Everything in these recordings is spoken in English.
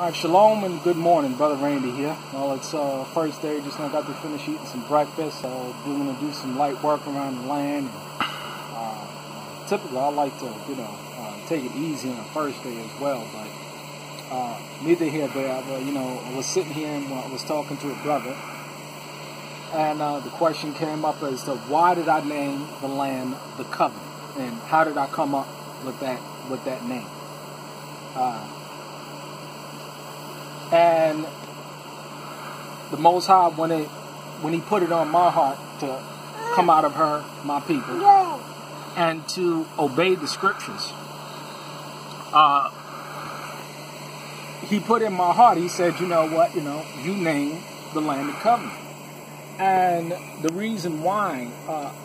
All right, shalom and good morning, Brother Randy here. Well, it's first day, just now got to finish eating some breakfast, so we're going to do some light work around the land. And, typically, I like to, take it easy on the first day as well, but neither here nor there. I was sitting here and I was talking to a brother, and the question came up as to why did I name the land the Covenant, and how did I come up with that name? And the Most High, when He put it on my heart to come out of her, my people, and to obey the Scriptures, He put in my heart, He said, you know what, you name the land the Covenant. And the reason why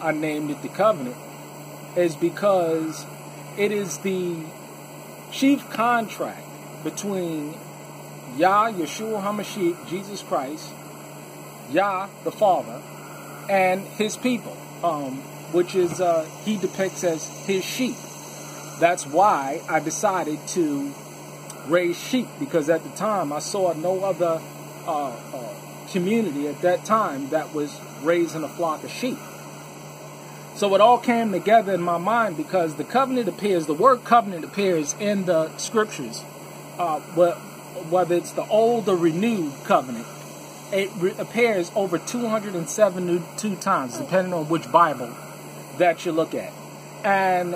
I named it the Covenant is because it is the chief contract between Yah, Yeshua HaMashiach, Jesus Christ, Yah, the Father, and His people, which is, He depicts as His sheep. That's why I decided to raise sheep, because at the time I saw no other community at that time that was raising a flock of sheep. So it all came together in my mind because the word covenant appears in the Scriptures, whether it's the old or renewed covenant, it appears over 272 times, depending on which Bible that you look at. And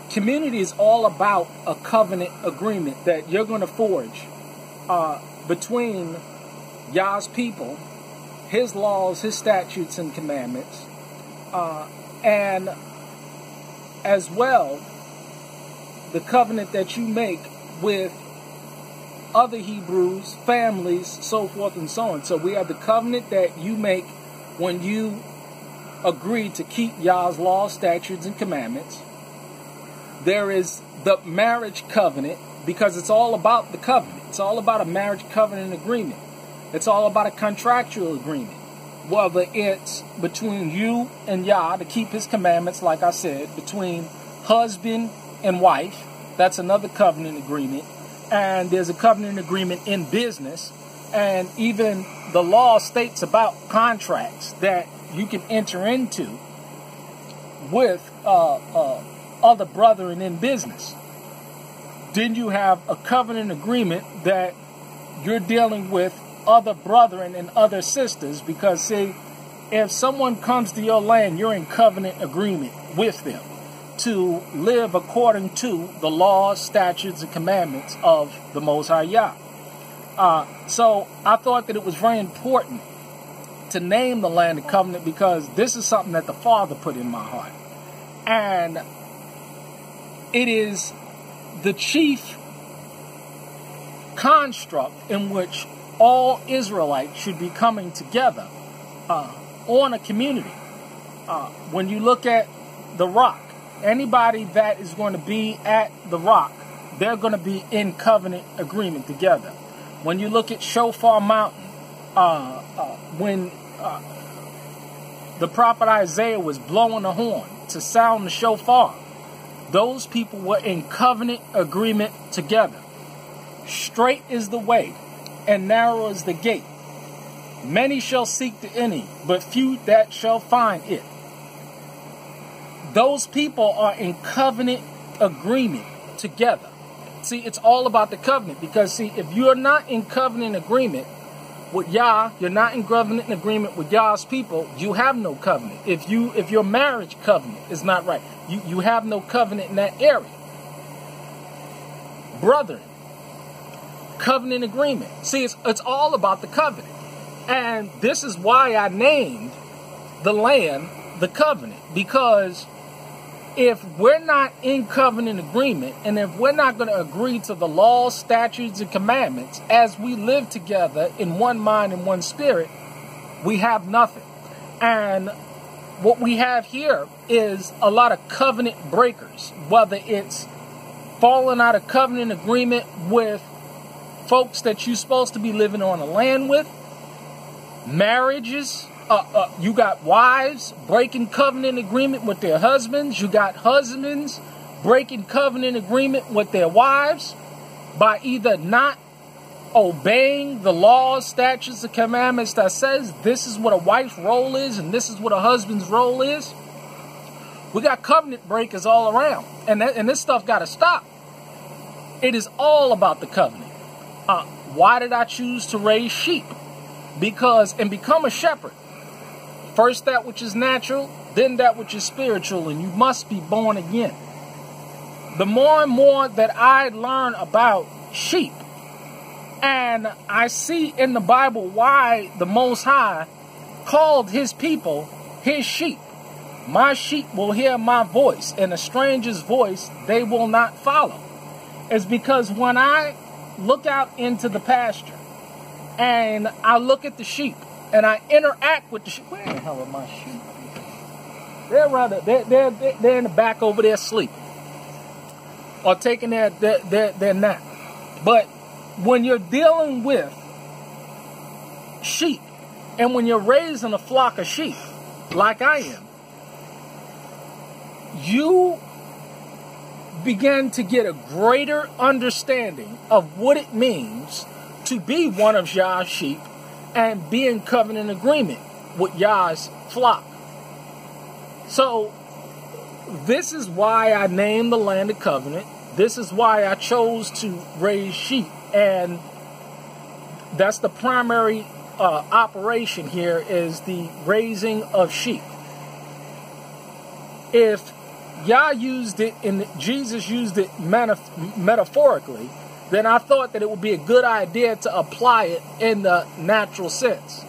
community is all about a covenant agreement that you're going to forge between Yah's people, His laws, His statutes and commandments, and as well the covenant that you make with other Hebrews, families, so forth and so on. So we have the covenant that you make when you agree to keep Yah's laws, statutes, and commandments. There is the marriage covenant, because it's all about the covenant. It's all about a marriage covenant agreement. It's all about a contractual agreement. Whether it's between you and Yah to keep His commandments, like I said, between husband and wife, that's another covenant agreement. And there's a covenant agreement in business, and even the law states about contracts that you can enter into with other brethren in business. Then you have a covenant agreement that you're dealing with other brethren and other sisters, because see, if someone comes to your land, you're in covenant agreement with them to live according to the laws, statutes, and commandments of the Most High Yah. So I thought that it was very important to name the land the Covenant, because this is something that the Father put in my heart. And it is the chief construct in which all Israelites should be coming together on a community. When you look at the Rock, anybody that is going to be at the Rock, they're going to be in covenant agreement together. When you look at Shofar Mountain, when the prophet Isaiah was blowing the horn to sound the shofar, those people were in covenant agreement together. Straight is the way, and narrow is the gate. Many shall seek to enter, but few that shall find it. Those people are in covenant agreement together. See, it's all about the covenant, because see, if you're not in covenant agreement with Yah, you're not in covenant agreement with Yah's people, you have no covenant. If your marriage covenant is not right, you have no covenant in that area. Brethren, covenant agreement. See, it's all about the covenant. And this is why I named the land the Covenant, because if we're not in covenant agreement, and if we're not going to agree to the laws, statutes, and commandments as we live together in one mind and one spirit, we have nothing. And what we have here is a lot of covenant breakers, whether it's falling out of covenant agreement with folks that you're supposed to be living on the land with, marriages. You got wives breaking covenant agreement with their husbands. You got husbands breaking covenant agreement with their wives by either not obeying the laws, statutes, and commandments that says this is what a wife's role is and this is what a husband's role is, we got covenant breakers all around. And this stuff got to stop. It is all about the covenant. Why did I choose to raise sheep? And become a shepherd. First that which is natural, then that which is spiritual, and you must be born again. The more and more that I learn about sheep, and I see in the Bible why the Most High called his people his sheep. My sheep will hear my voice, and a stranger's voice they will not follow. It's because when I look out into the pasture and I look at the sheep and I interact with the sheep. Where the hell are my sheep? They're in the back over there sleeping or taking their nap. But when you're dealing with sheep and when you're raising a flock of sheep like I am, you begin to get a greater understanding of what it means to be one of Yah's sheep and be in covenant agreement with Yah's flock. So this is why I named the land of covenant. This is why I chose to raise sheep. And that's the primary operation here, is the raising of sheep. If Yah used it and Jesus used it metaphorically, then I thought that it would be a good idea to apply it in the natural sense.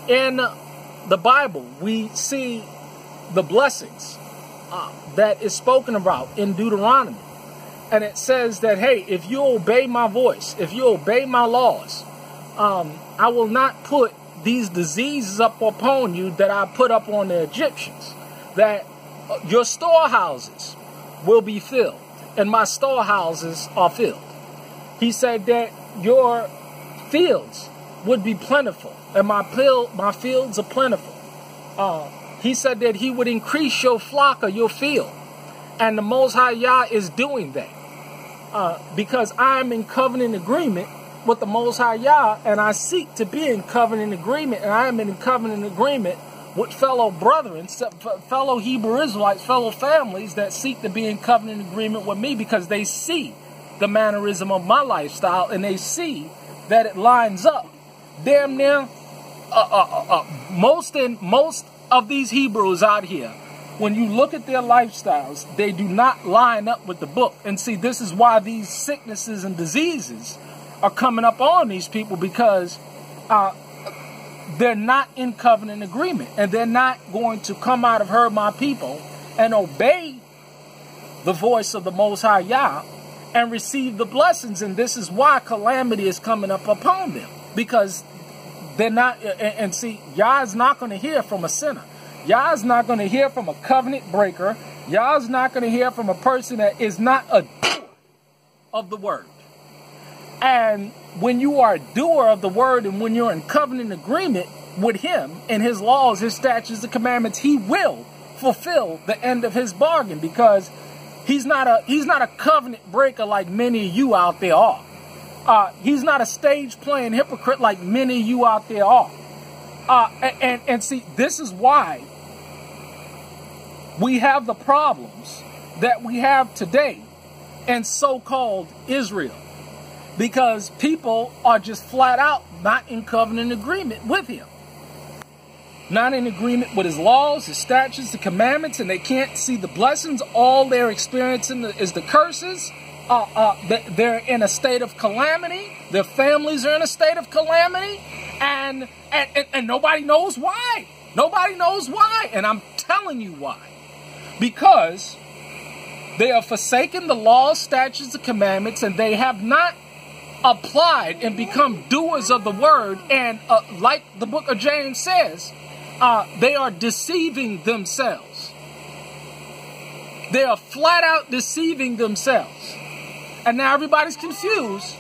In the Bible, we see the blessings that is spoken about in Deuteronomy. And it says that, hey, if you obey my voice, if you obey my laws, I will not put these diseases up upon you that I put up on the Egyptians. That your storehouses will be filled, and my storehouses are filled. He said that your fields would be plentiful, and my fields are plentiful. He said that he would increase your flock or your field, and the Most High Yah is doing that because I am in covenant agreement with the Most High Yah, and I seek to be in covenant agreement, and I am in covenant agreement with fellow brethren, fellow Hebrew Israelites, fellow families that seek to be in covenant agreement with me because they see the mannerism of my lifestyle and they see that it lines up. Damn near most of these Hebrews out here, when you look at their lifestyles, they do not line up with the book. And see, this is why these sicknesses and diseases are coming up on these people, because they're not in covenant agreement, and they're not going to come out of her, my people, and obey the voice of the Most High Yah and receive the blessings. And this is why calamity is coming up upon them, because they're not. And see, Yah is not going to hear from a sinner. Yah is not going to hear from a covenant breaker. Yah is not going to hear from a person that is not a doer of the word. And when you are a doer of the word, and when you're in covenant agreement with him and his laws, his statutes, and commandments, he will fulfill the end of his bargain, because he's not a covenant breaker like many of you out there are. He's not a stage playing hypocrite like many of you out there are. And see, this is why we have the problems that we have today in so-called Israel. Because people are just flat out not in covenant agreement with him. Not in agreement with his laws, his statutes, the commandments, and they can't see the blessings. All they're experiencing is the curses. They're in a state of calamity. Their families are in a state of calamity. And nobody knows why. Nobody knows why. And I'm telling you why. Because they are forsaking the laws, statutes, and commandments, and they have not applied and become doers of the word. And like the book of James says, they are deceiving themselves. They are flat out deceiving themselves. And now everybody's confused.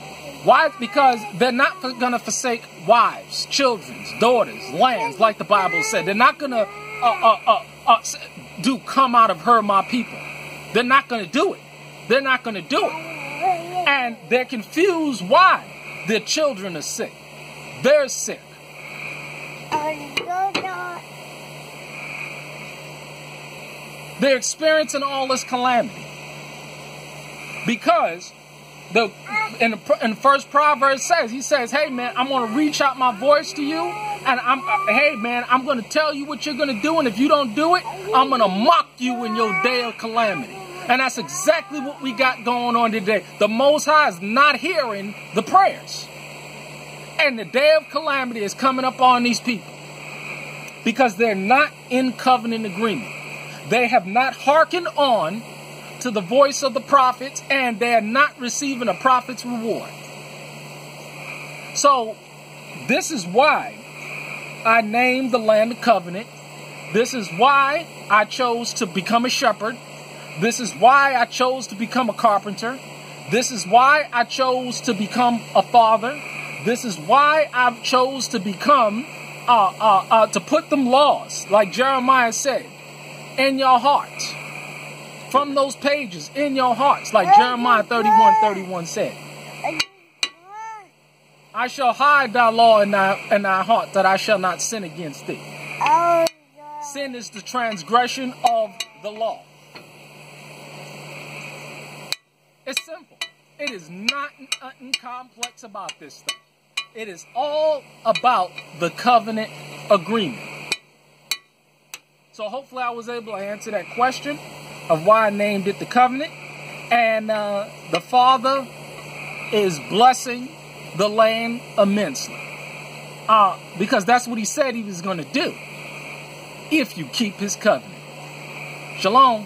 Why? Because they're not going to forsake wives, children, daughters, lands, like the Bible said. They're not going to come out of her, my people. They're not going to do it. They're not going to do it. And they're confused. Why? Their children are sick. They're sick. They're experiencing all this calamity because in the first Proverbs says, he says, hey man, I'm going to reach out my voice to you, and hey man, I'm going to tell you what you're going to do, and if you don't do it, I'm going to mock you in your day of calamity. And that's exactly what we got going on today. The Most High is not hearing the prayers, and the day of calamity is coming up on these people because they're not in covenant agreement. They have not hearkened on to the voice of the prophets, and they are not receiving a prophet's reward. So this is why I named the land of covenant. This is why I chose to become a shepherd. This is why I chose to become a carpenter. This is why I chose to become a father. This is why I chose to become to put them laws, like Jeremiah said, in your hearts. From those pages, in your hearts, like Jeremiah 31:31 said. I shall hide thy law in thy heart, that I shall not sin against thee. Sin is the transgression of the law. It's simple. It is not nothing complex about this thing. It is all about the covenant agreement. So hopefully I was able to answer that question of why I named it the covenant. And the Father is blessing the land immensely. Because that's what he said he was going to do if you keep his covenant. Shalom.